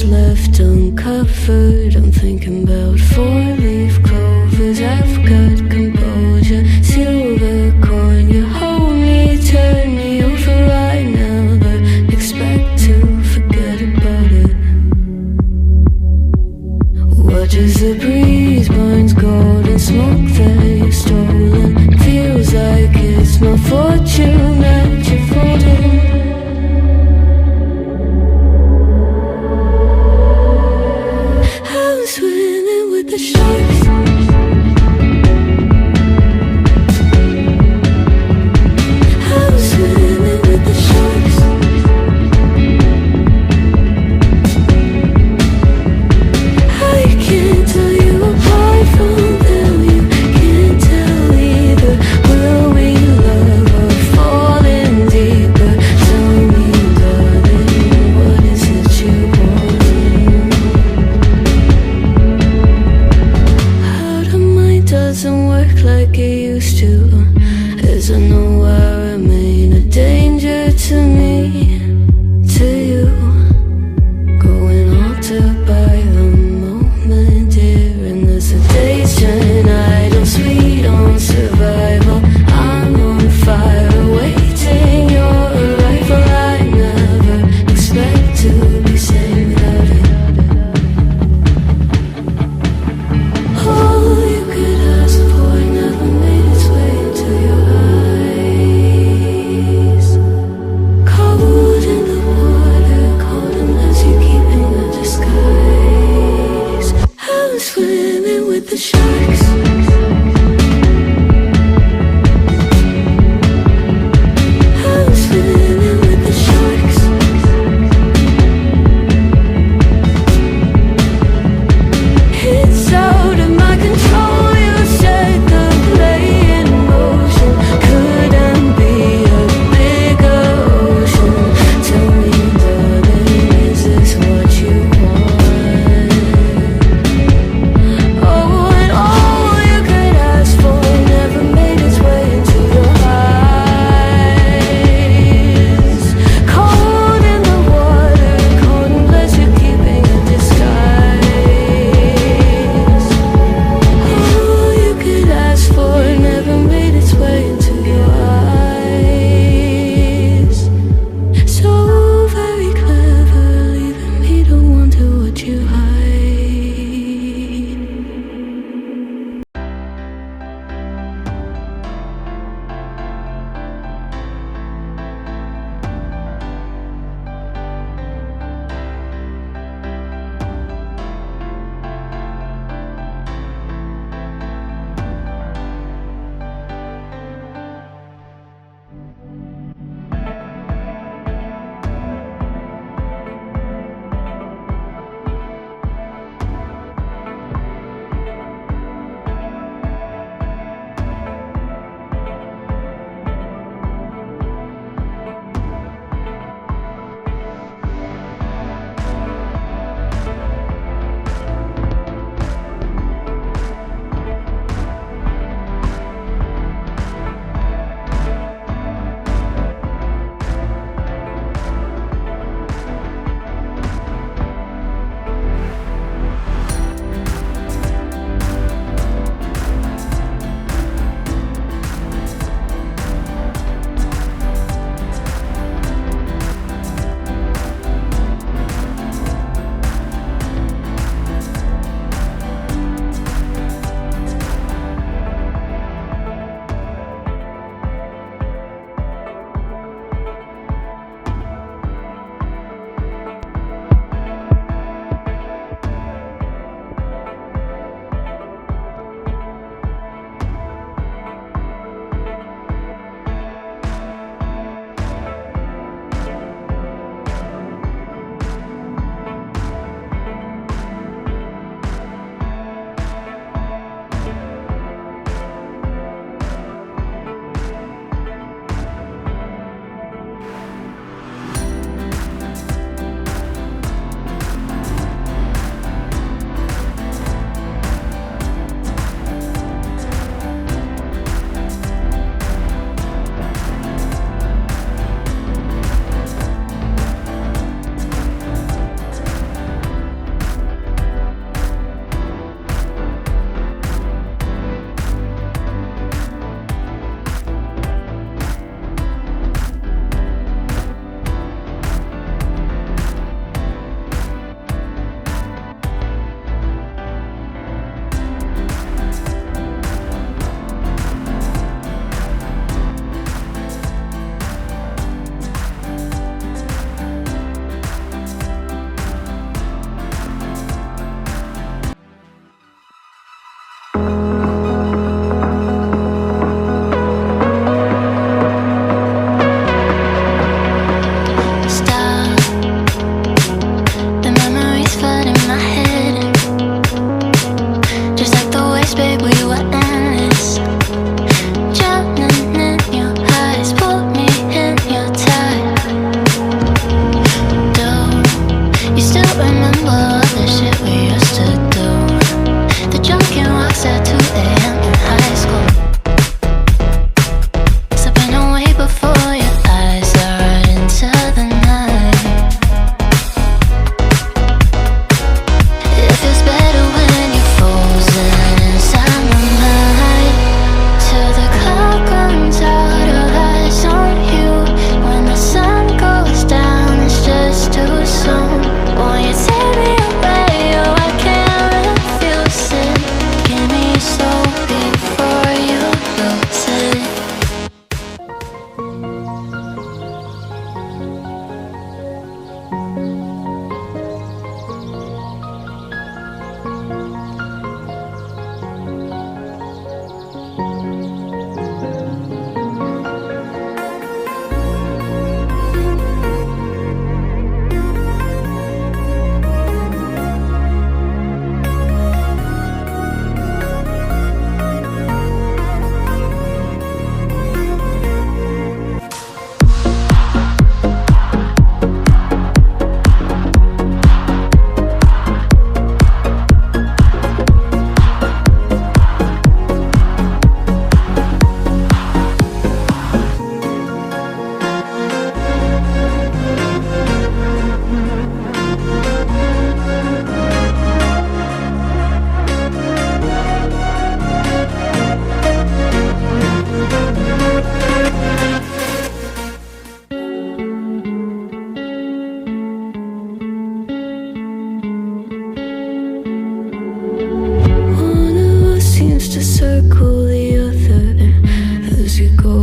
left uncovered. I'm thinking about four-leaf clovers. I've got composure, silver coin. You hold me, turn me over. I never expect to forget about it. Watches the breeze, burns gold and smoke that you've stolen. Feels like it's my fortune that you're folding. I'm swimming with the sharks. I'm swimming with the sharks. I can't tell you apart from them. You can't tell either. Will we love or fall in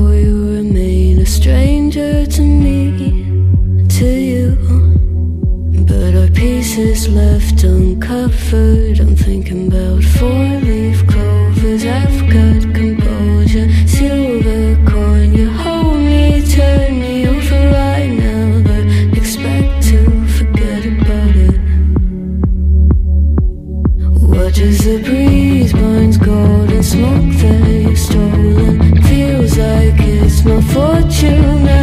for you remain a stranger to me, to you. But our pieces left uncovered. I'm thinking about four-leaf clovers. I've got composure, silver coin. You hold me, turn me over right now, but expect to forget about it. Watches the breeze, burns gold and smoke that you've stolen. Feels like it's my fortune.